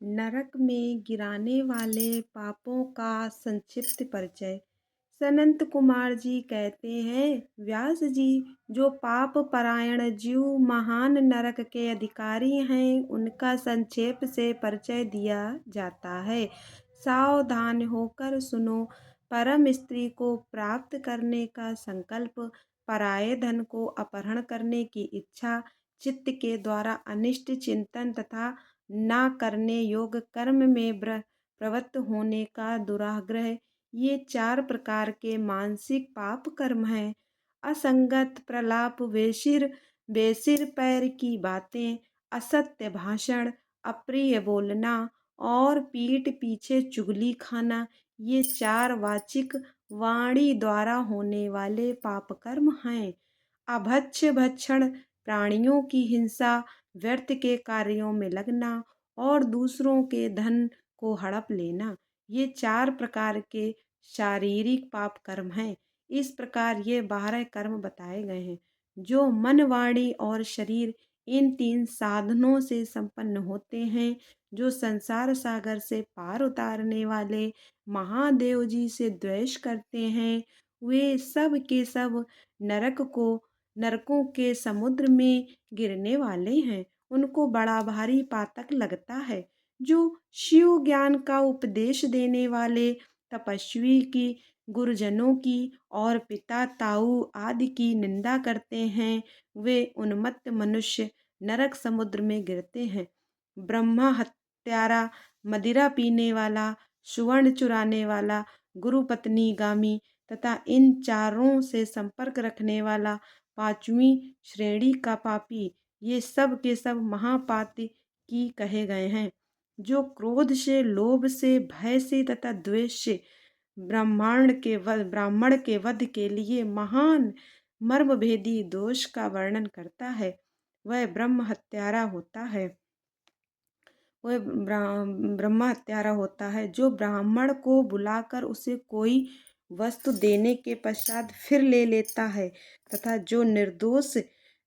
नरक में गिराने वाले पापों का संक्षिप्त परिचय। सनंत कुमार जी कहते हैं, व्यास जी, जो पाप परायण जीव महान नरक के अधिकारी हैं, उनका संक्षेप से परिचय दिया जाता है। सावधान होकर सुनो। परम स्त्री को प्राप्त करने का संकल्प, पराये धन को अपहरण करने की इच्छा, चित्त के द्वारा अनिष्ट चिंतन तथा ना करने योग्य कर्म में प्रवृत्त होने का दुराग्रह, ये 4 प्रकार के मानसिक पाप कर्म हैं। असंगत प्रलाप, बेसिर पैर की बातें, असत्य भाषण, अप्रिय बोलना और पीठ पीछे चुगली खाना, ये 4 वाचिक वाणी द्वारा होने वाले पाप कर्म हैं। अभक्ष्य भक्षण, प्राणियों की हिंसा, व्यर्थ के कार्यों में लगना और दूसरों के धन को हड़प लेना, ये 4 प्रकार के शारीरिक पाप कर्म हैं। इस प्रकार ये 12 कर्म बताए गए हैं, जो मन, वाणी और शरीर, इन 3 साधनों से संपन्न होते हैं। जो संसार सागर से पार उतारने वाले महादेव जी से द्वेष करते हैं, वे सब के सब नरकों के समुद्र में गिरने वाले हैं। उनको बड़ा भारी पातक लगता है। जो शिव ज्ञान का उपदेश देने वाले तपस्वी की, गुरुजनों की और पिता ताऊ आदि की निंदा करते हैं, वे उन्मत्त मनुष्य नरक समुद्र में गिरते हैं। ब्रह्मा हत्यारा, मदिरा पीने वाला, सुवर्ण चुराने वाला, गुरु पत्नी गामी तथा इन चारों से संपर्क रखने वाला 5वीं श्रेणी का पापी, ये सब के सब महापाती की कहे गए हैं। जो क्रोध से, लोभ से, भय से तथा द्वेष से ब्राह्मण के वध के लिए महान मर्मभेदी दोष का वर्णन करता है, वह ब्रह्म हत्यारा होता है। ब्रह्मा हत्यारा होता है। जो ब्राह्मण को बुलाकर उसे कोई वस्तु देने के पश्चात फिर ले लेता है तथा जो निर्दोष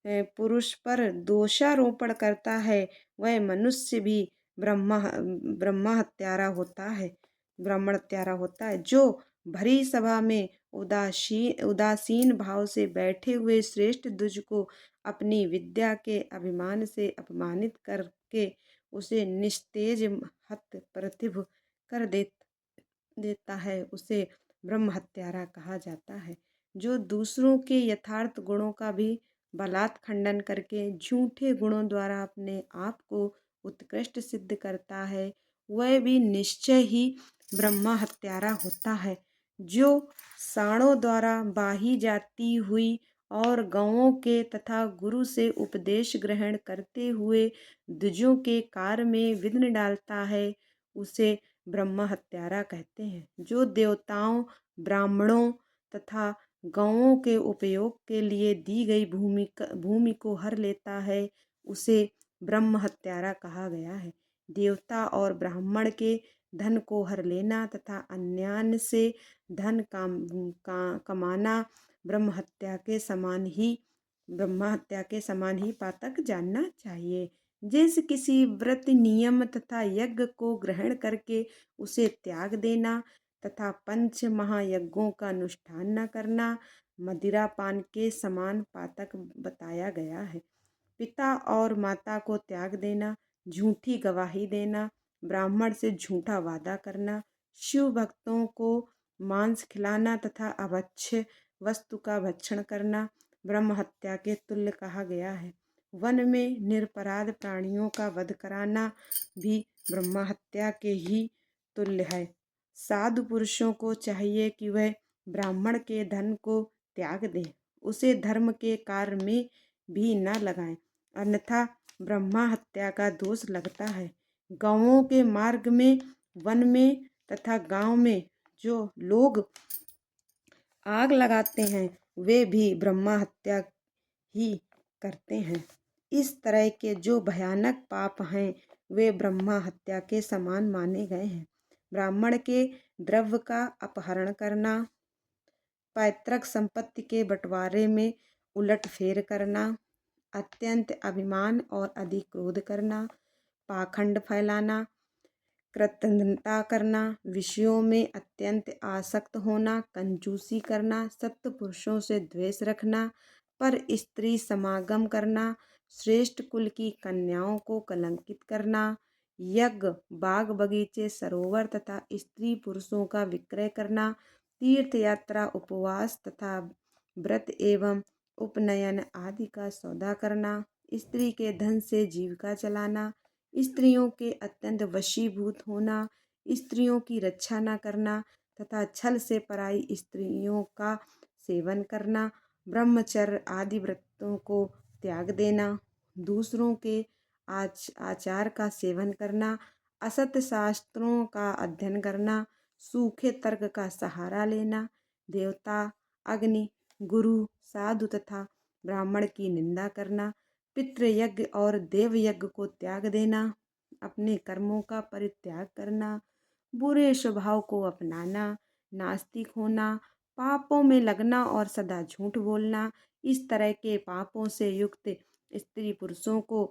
पुरुष पर दोषारोपण करता है, वह मनुष्य भी ब्रह्मा हत्यारा होता है, ब्राह्मण हत्यारा होता है। जो भरी सभा में उदासीन भाव से बैठे हुए श्रेष्ठ द्विज को अपनी विद्या के अभिमान से अपमानित करके उसे निस्तेज हत प्रतिभ कर देता है, उसे ब्रह्म हत्यारा कहा जाता है। जो दूसरों के यथार्थ गुणों का भी बलात् खंडन करके झूठे गुणों द्वारा अपने आप को उत्कृष्ट सिद्ध करता है, वह भी निश्चय ही ब्रह्मा हत्यारा होता है। जो साणों द्वारा बाही जाती हुई और गौओं के तथा गुरु से उपदेश ग्रहण करते हुए द्विजों के कार्य में विघ्न डालता है, उसे ब्रह्म हत्यारा कहते हैं। जो देवताओं, ब्राह्मणों तथा गौओं के उपयोग के लिए दी गई भूमि को हर लेता है, उसे ब्रह्म हत्यारा कहा गया है। देवता और ब्राह्मण के धन को हर लेना तथा अन्यान्य से धन कमाना ब्रह्म हत्या के समान ही पातक जानना चाहिए। जैसे किसी व्रत, नियम तथा यज्ञ को ग्रहण करके उसे त्याग देना तथा 5 महायज्ञों का अनुष्ठान न करना मदिरा पान के समान पातक बताया गया है। पिता और माता को त्याग देना, झूठी गवाही देना, ब्राह्मण से झूठा वादा करना, शिव भक्तों को मांस खिलाना तथा अभक्ष्य वस्तु का भक्षण करना ब्रह्म हत्या के तुल्य कहा गया है। वन में निरपराध प्राणियों का वध कराना भी ब्रह्म हत्या के ही तुल्य है। साधु पुरुषों को चाहिए कि वह ब्राह्मण के धन को त्याग दें, उसे धर्म के कार्य में भी न लगाएं, अन्यथा ब्रह्मा हत्या का दोष लगता है। गांवों के मार्ग में, वन में तथा गांव में जो लोग आग लगाते हैं, वे भी ब्रह्मा हत्या ही करते हैं। इस तरह के जो भयानक पाप हैं, वे ब्रह्मा हत्या के समान माने गए हैं। ब्राह्मण के द्रव्य का अपहरण करना, पैतृक संपत्ति के बंटवारे में उलटफेर करना, अत्यंत अभिमान और अधिक क्रोध करना, पाखंड फैलाना, कृतघ्नता करना, विषयों में अत्यंत आसक्त होना, कंजूसी करना, सत्पुरुषों से द्वेष रखना, पर स्त्री समागम करना, श्रेष्ठ कुल की कन्याओं को कलंकित करना, यज्ञ, बाग बगीचे, सरोवर तथा स्त्री पुरुषों का विक्रय करना, तीर्थ यात्रा, उपवास तथा व्रत एवं उपनयन आदि का सौदा करना, स्त्री के धन से जीविका चलाना, स्त्रियों के अत्यंत वशीभूत होना, स्त्रियों की रक्षा न करना तथा छल से पराई स्त्रियों का सेवन करना, ब्रह्मचर्य आदि व्रतों को त्याग देना, दूसरों के आचार का सेवन करना, असत शास्त्रों का अध्ययन करना, सूखे तर्क का सहारा लेना, देवता, अग्नि, गुरु, साधु तथा ब्राह्मण की निंदा करना, पितृयज्ञ और देवयज्ञ को त्याग देना, अपने कर्मों का परित्याग करना, बुरे स्वभाव को अपनाना, नास्तिक होना, पापों में लगना और सदा झूठ बोलना, इस तरह के पापों से युक्त स्त्री पुरुषों को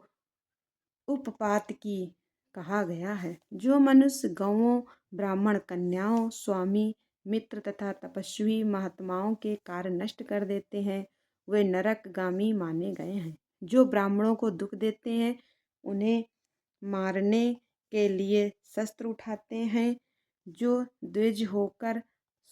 उपपात की कहा गया है। जो मनुष्य गौओं, ब्राह्मण कन्याओं, स्वामी, मित्र तथा तपस्वी महात्माओं के कार्य नष्ट कर देते हैं वे नरकगामी माने गए हैं। जो ब्राह्मणों को दुख देते हैं उन्हें मारने के लिए शस्त्र उठाते हैं। जो द्विज होकर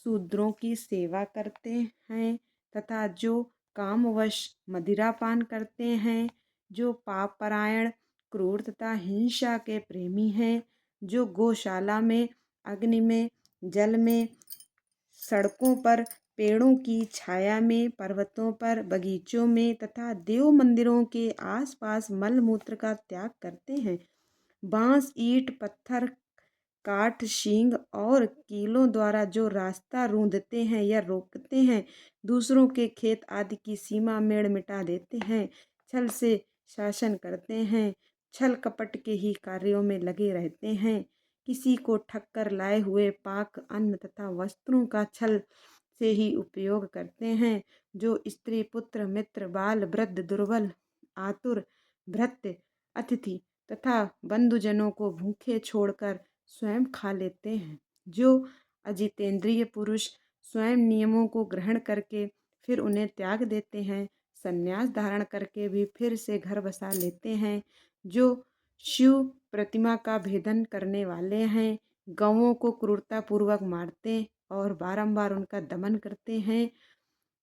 शूद्रों की सेवा करते हैं तथा जो कामवश मदिरापान करते हैं, जो पाप परायण, क्रूर तथा हिंसा के प्रेमी हैं, जो गौशाला में, अग्नि में, जल में, सड़कों पर, पेड़ों की छाया में, पर्वतों पर, बगीचों में तथा देव मंदिरों के आसपास मल मूत्र का त्याग करते हैं, बांस, ईंट, पत्थर, काठ, सींग और कीलों द्वारा जो रास्ता रूंधते हैं या रोकते हैं, दूसरों के खेत आदि की सीमा मेड़ मिटा देते हैं, छल से शासन करते हैं, छल कपट के ही कार्यों में लगे रहते हैं, किसी को ठक्कर लाए हुए पाक अन्न तथा वस्त्रों का छल से ही उपयोग करते हैं, जो स्त्री, पुत्र, मित्र, बाल, वृद्ध, दुर्बल, आतुर, भृत्य, अतिथि तथा बंधुजनों को भूखे छोड़कर स्वयं खा लेते हैं, जो अजितेंद्रिय पुरुष स्वयं नियमों को ग्रहण करके फिर उन्हें त्याग देते हैं, संन्यास धारण करके भी फिर से घर बसा लेते हैं, जो शिव प्रतिमा का भेदन करने वाले हैं, गौओं को क्रूरतापूर्वक मारते और बारंबार उनका दमन करते हैं,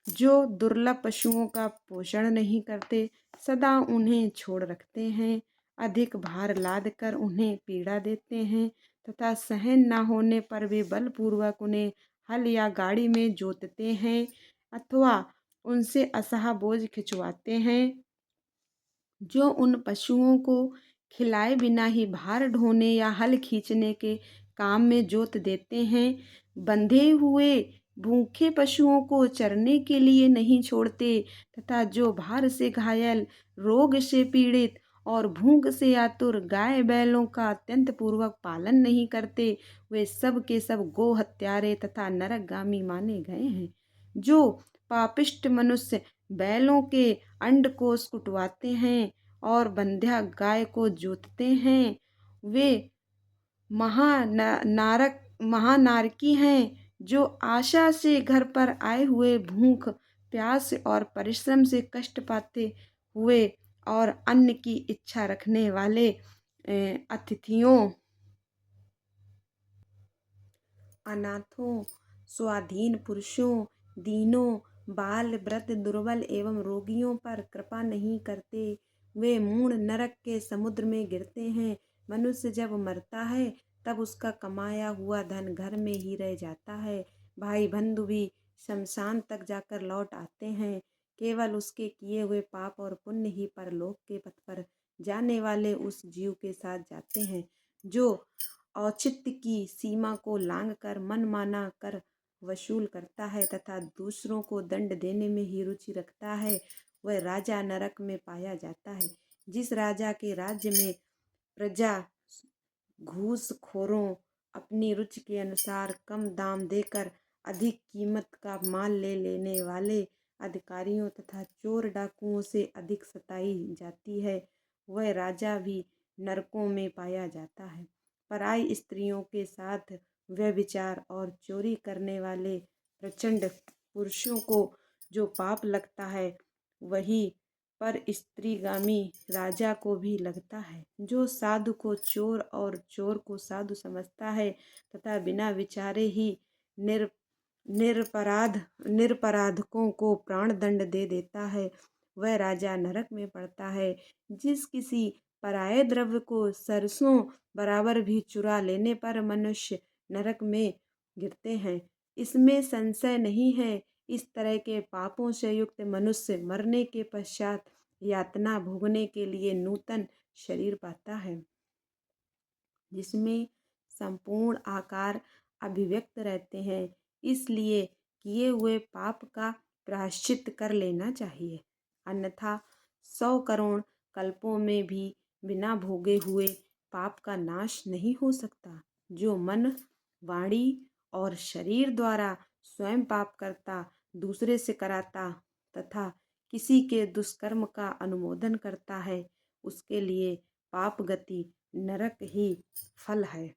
जो दुर्लभ पशुओं का पोषण नहीं करते, सदा उन्हें छोड़ रखते हैं, अधिक भार लाद कर उन्हें पीड़ा देते हैं तथा सहन न होने पर वे बलपूर्वक उन्हें हल या गाड़ी में जोतते हैं अथवा उनसे असहा बोझ खिंचवाते हैं, जो उन पशुओं को खिलाए बिना ही भार ढोने या हल खींचने के काम में जोत देते हैं, बंधे हुए भूखे पशुओं को चरने के लिए नहीं छोड़ते तथा जो भार से घायल, रोग से पीड़ित और भूख से आतुर गाय बैलों का अत्यंत पूर्वक पालन नहीं करते, वे सब के सब गो हत्यारे तथा नरकगामी माने गए हैं। जो पापिष्ट मनुष्य बैलों के अंडकोश कुटवाते हैं और बंध्या गाय को जोतते हैं, वे महानारकी हैं, जो आशा से घर पर आए हुए भूख प्यास और परिश्रम से कष्ट पाते हुए और अन्न की इच्छा रखने वाले अतिथियों, अनाथों, स्वाधीन पुरुषों, दीनों, बाल, वृद्ध, दुर्बल एवं रोगियों पर कृपा नहीं करते, वे मूढ़ नरक के समुद्र में गिरते हैं। मनुष्य जब मरता है तब उसका कमाया हुआ धन घर में ही रह जाता है, भाई बंधु भी शमशान तक जाकर लौट आते हैं, केवल उसके किए हुए पाप और पुण्य ही परलोक के पथ पर जाने वाले उस जीव के साथ जाते हैं। जो औचित्य की सीमा को लांघकर मनमाना कर वसूल करता है तथा दूसरों को दंड देने में ही रुचि रखता है, वह राजा नरक में पाया जाता है। जिस राजा के राज्य में प्रजा घूसखोरों अपनी रुचि के अनुसार कम दाम देकर अधिक कीमत का माल ले लेने वाले अधिकारियों तथा चोर डाकुओं से अधिक सताई जाती है, वह राजा भी नरकों में पाया जाता है। पराई स्त्रियों के साथ व्यभिचार और चोरी करने वाले प्रचंड पुरुषों को जो पाप लगता है, वही पर स्त्रीगामी राजा को भी लगता है। जो साधु को चोर और चोर को साधु समझता है तथा बिना विचारे ही निर निरपराधकों को प्राण दंड दे देता है, वह राजा नरक में पड़ता है। जिस किसी पराये द्रव्य को सरसों बराबर भी चुरा लेने पर मनुष्य नरक में गिरते हैं, इसमें संशय नहीं है। इस तरह के पापों से युक्त मनुष्य मरने के पश्चात यातना भोगने के लिए नूतन शरीर पाता है, जिसमें संपूर्ण आकार अभिव्यक्त रहते हैं। इसलिए किए हुए पाप का प्रायश्चित कर लेना चाहिए, अन्यथा 100 करोड़ कल्पों में भी बिना भोगे हुए पाप का नाश नहीं हो सकता। जो मन, वाणी और शरीर द्वारा स्वयं पाप करता, दूसरे से कराता तथा किसी के दुष्कर्म का अनुमोदन करता है, उसके लिए पाप गति नरक ही फल है।